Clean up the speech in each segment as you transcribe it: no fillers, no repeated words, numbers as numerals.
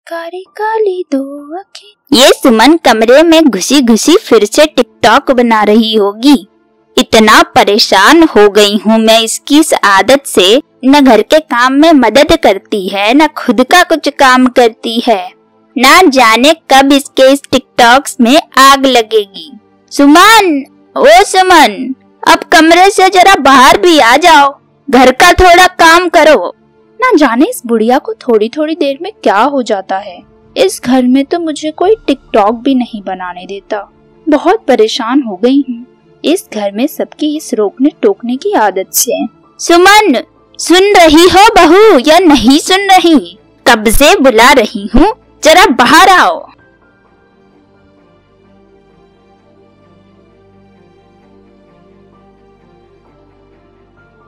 काली काली दो आँखें। ये सुमन कमरे में घुसी घुसी फिर से टिकटॉक बना रही होगी। इतना परेशान हो गई हूँ मैं इसकी इस आदत से। न घर के काम में मदद करती है, न खुद का कुछ काम करती है। ना जाने कब इसके इस टिकटॉक्स में आग लगेगी। सुमन, ओ सुमन, अब कमरे से जरा बाहर भी आ जाओ, घर का थोड़ा काम करो। ना जाने इस बुढ़िया को थोड़ी थोड़ी देर में क्या हो जाता है। इस घर में तो मुझे कोई टिकटॉक भी नहीं बनाने देता। बहुत परेशान हो गई हूँ इस घर में सबकी इस रोकने टोकने की आदत से। सुमन, सुन रही हो बहू या नहीं सुन रही? कब से बुला रही हूँ, जरा बाहर आओ।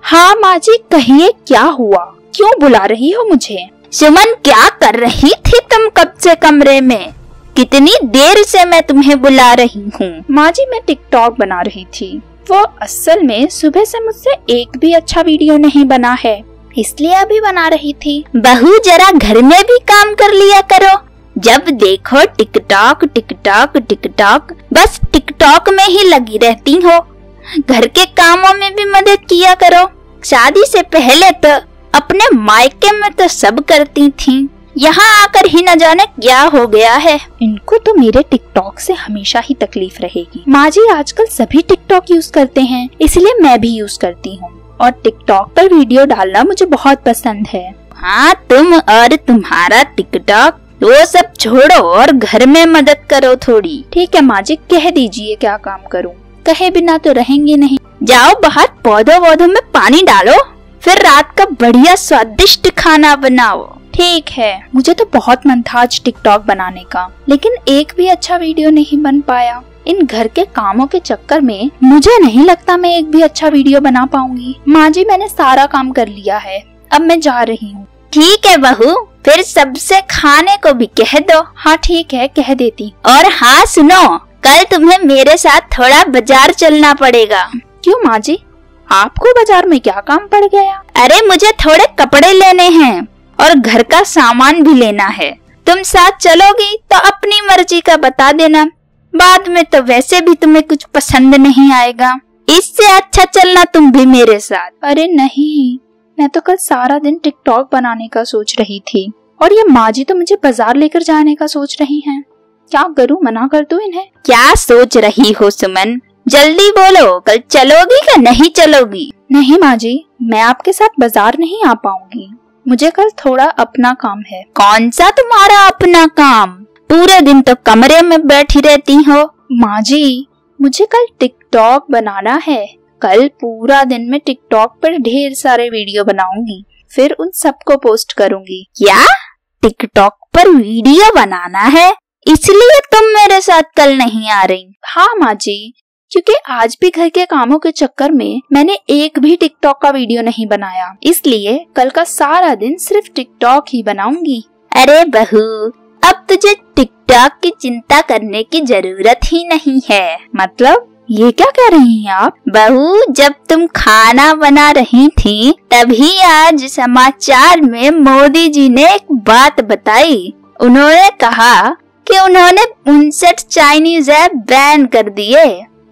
हाँ माँ जी, कहिए क्या हुआ, क्यों बुला रही हो मुझे? सुमन, क्या कर रही थी तुम कब से कमरे में? कितनी देर से मैं तुम्हें बुला रही हूँ। माँ जी, मैं टिकटॉक बना रही थी। वो असल में सुबह से मुझसे एक भी अच्छा वीडियो नहीं बना है, इसलिए अभी बना रही थी। बहू, जरा घर में भी काम कर लिया करो। जब देखो टिकटॉक टिकटॉक टिकटॉक, बस टिकटॉक में ही लगी रहती हो। घर के कामों में भी मदद किया करो। शादी से पहले तो अपने मायके में तो सब करती थी, यहाँ आकर ही न जाने क्या हो गया है। इनको तो मेरे टिकटॉक से हमेशा ही तकलीफ रहेगी। माँ जी, आजकल सभी टिकटॉक यूज करते हैं, इसलिए मैं भी यूज करती हूँ और टिकटॉक पर वीडियो डालना मुझे बहुत पसंद है। हाँ, तुम और तुम्हारा टिकटॉक, वो सब छोड़ो और घर में मदद करो थोड़ी। ठीक है माँ जी, कह दीजिए क्या काम करूँ, कहे बिना तो रहेंगे नहीं। जाओ बाहर पौधों में पानी डालो, फिर रात का बढ़िया स्वादिष्ट खाना बनाओ। ठीक है, मुझे तो बहुत मन था आज टिकटॉक बनाने का, लेकिन एक भी अच्छा वीडियो नहीं बन पाया। इन घर के कामों के चक्कर में मुझे नहीं लगता मैं एक भी अच्छा वीडियो बना पाऊंगी। माँ जी, मैंने सारा काम कर लिया है, अब मैं जा रही हूँ। ठीक है बहू, फिर सबसे खाने को भी कह दो। हाँ ठीक है, कह देती। और हाँ सुनो, कल तुम्हें मेरे साथ थोड़ा बाजार चलना पड़ेगा। क्यों माँ जी, आपको बाजार में क्या काम पड़ गया? अरे मुझे थोड़े कपड़े लेने हैं और घर का सामान भी लेना है। तुम साथ चलोगी तो अपनी मर्जी का बता देना, बाद में तो वैसे भी तुम्हें कुछ पसंद नहीं आएगा। इससे अच्छा चलना तुम भी मेरे साथ। अरे नहीं, मैं तो कल सारा दिन टिकटॉक बनाने का सोच रही थी और ये माँ जी तो मुझे बाजार लेकर जाने का सोच रही हैं। क्या करूँ, मना कर दूँ इन्हें? क्या सोच रही हो सुमन, जल्दी बोलो, कल चलोगी या नहीं चलोगी? नहीं माँ जी, मैं आपके साथ बाजार नहीं आ पाऊंगी, मुझे कल थोड़ा अपना काम है। कौन सा तुम्हारा अपना काम? पूरे दिन तो कमरे में बैठी रहती हो। माँ जी, मुझे कल टिकटॉक बनाना है। कल पूरा दिन में टिकटॉक पर ढेर सारे वीडियो बनाऊंगी, फिर उन सबको पोस्ट करूंगी। क्या टिकटॉक पर वीडियो बनाना है, इसलिए तुम मेरे साथ कल नहीं आ रही? हाँ माँ जी, क्योंकि आज भी घर के कामों के चक्कर में मैंने एक भी टिकटॉक का वीडियो नहीं बनाया, इसलिए कल का सारा दिन सिर्फ टिकटॉक ही बनाऊंगी। अरे बहू, अब तुझे टिकटॉक की चिंता करने की जरूरत ही नहीं है। मतलब ये क्या कह रही हैं आप? बहू, जब तुम खाना बना रही थी तभी आज समाचार में मोदी जी ने एक बात बताई। उन्होंने कहा कि उन्होंने 59 चाइनीज ऐप बैन कर दिए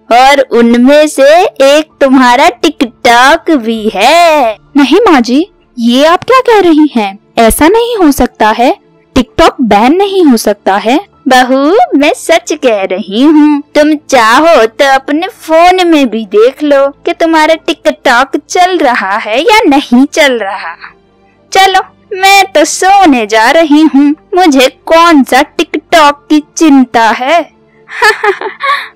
और उनमें से एक तुम्हारा टिकटॉक भी है। नहीं माँ जी, ये आप क्या कह रही हैं? ऐसा नहीं हो सकता है, टिकटॉक बैन नहीं हो सकता है। बहू, मैं सच कह रही हूँ। तुम चाहो तो अपने फोन में भी देख लो कि तुम्हारा टिकटॉक चल रहा है या नहीं चल रहा। चलो, मैं तो सोने जा रही हूँ, मुझे कौन सा टिकटॉक की चिंता है।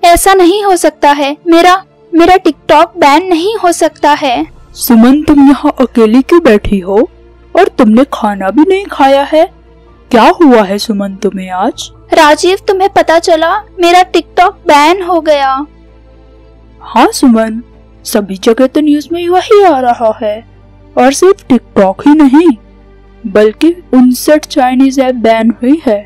ऐसा नहीं हो सकता है, मेरा टिकटॉक बैन नहीं हो सकता है। सुमन, तुम यहाँ अकेली क्यों बैठी हो और तुमने खाना भी नहीं खाया है? क्या हुआ है सुमन तुम्हें आज? राजीव, तुम्हें पता चला मेरा टिकटॉक बैन हो गया? हाँ सुमन, सभी जगह तो न्यूज में वही आ रहा है और सिर्फ टिकटॉक ही नहीं बल्कि 59 चाइनीज ऐप बैन हुई है।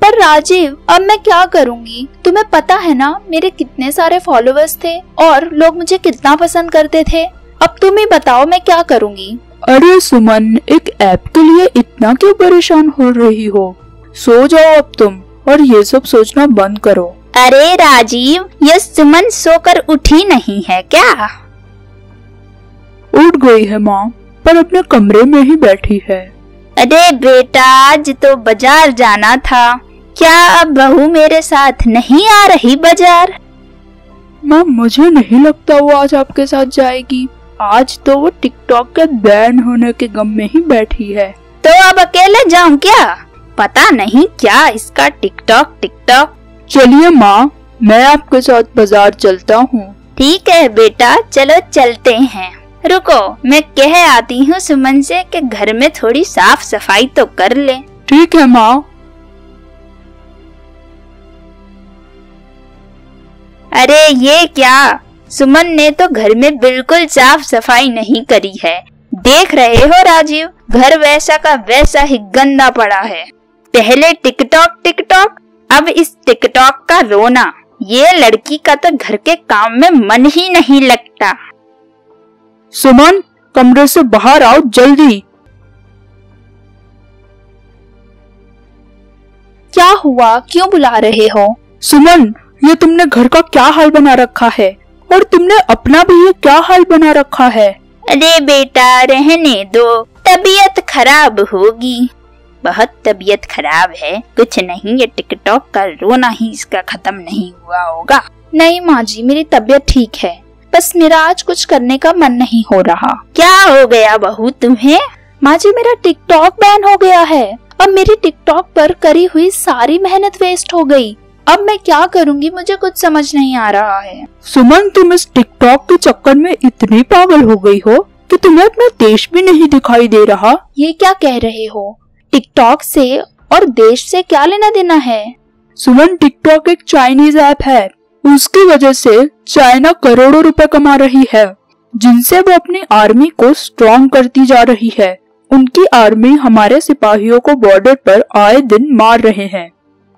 पर राजीव, अब मैं क्या करूंगी? तुम्हें पता है ना मेरे कितने सारे फॉलोअर्स थे और लोग मुझे कितना पसंद करते थे। अब तुम ही बताओ मैं क्या करूंगी? अरे सुमन, एक ऐप के लिए इतना क्यों परेशान हो रही हो? सो जाओ अब तुम और ये सब सोचना बंद करो। अरे राजीव, ये सुमन सोकर उठी नहीं है क्या? उठ गई है माँ, पर अपने कमरे में ही बैठी है। अरे बेटा, आज तो बाजार जाना था, क्या अब बहू मेरे साथ नहीं आ रही बाजार? माँ, मुझे नहीं लगता वो आज आपके साथ जाएगी। आज तो वो टिकटॉक के बैन होने के गम में ही बैठी है। तो अब अकेले जाऊं क्या? पता नहीं क्या इसका टिकटॉक। चलिए माँ, मैं आपके साथ बाजार चलता हूँ। ठीक है बेटा, चलो चलते हैं। रुको, मैं कह आती हूँ सुमन से कि घर में थोड़ी साफ सफाई तो कर ले। ठीक है माँ। अरे ये क्या, सुमन ने तो घर में बिल्कुल साफ सफाई नहीं करी है। देख रहे हो राजीव, घर वैसा का वैसा ही गंदा पड़ा है। पहले टिकटॉक, अब इस टिकटॉक का रोना। ये लड़की का तो घर के काम में मन ही नहीं लगता। सुमन, कमरे से बाहर आओ जल्दी। क्या हुआ, क्यों बुला रहे हो? सुमन, ये तुमने घर का क्या हाल बना रखा है, और तुमने अपना भी ये क्या हाल बना रखा है? अरे बेटा रहने दो, तबीयत खराब होगी। बहुत तबीयत खराब है। कुछ नहीं, ये टिकटॉक का रोना ही इसका खत्म नहीं हुआ होगा। नहीं माँ जी, मेरी तबीयत ठीक है, बस मेरा आज कुछ करने का मन नहीं हो रहा। क्या हो गया बहू तुम्हें? माँ जी, मेरा टिकटॉक बैन हो गया है। अब मेरी टिकटॉक पर करी हुई सारी मेहनत वेस्ट हो गई। अब मैं क्या करूँगी, मुझे कुछ समझ नहीं आ रहा है। सुमन, तुम इस टिकटॉक के चक्कर में इतनी पागल हो गई हो कि तुम्हें अपना देश भी नहीं दिखाई दे रहा। ये क्या कह रहे हो? टिकटॉक से और देश से क्या लेना देना है? सुमन, टिकटॉक एक चाइनीज ऐप है। उसकी वजह से चाइना करोड़ों रुपए कमा रही है, जिनसे वो अपनी आर्मी को स्ट्रॉन्ग करती जा रही है। उनकी आर्मी हमारे सिपाहियों को बॉर्डर पर आए दिन मार रहे हैं,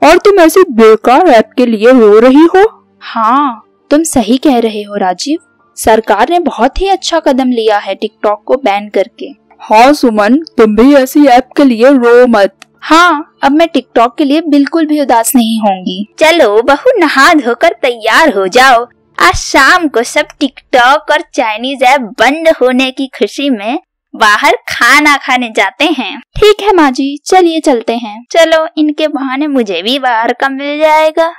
और तुम ऐसी बेकार ऐप के लिए रो रही हो। हाँ, तुम सही कह रहे हो राजीव। सरकार ने बहुत ही अच्छा कदम लिया है टिकटॉक को बैन करके। हाँ सुमन, तुम भी ऐसी ऐप के लिए रो मत। हाँ, अब मैं टिकटॉक के लिए बिल्कुल भी उदास नहीं होंगी। चलो बहू, नहा धोकर तैयार हो जाओ। आज शाम को सब टिकटॉक और चाइनीज ऐप बंद होने की खुशी में बाहर खाना खाने जाते हैं। ठीक है माँ जी, चलिए चलते हैं। चलो, इनके बहाने मुझे भी बाहर का मिल जाएगा।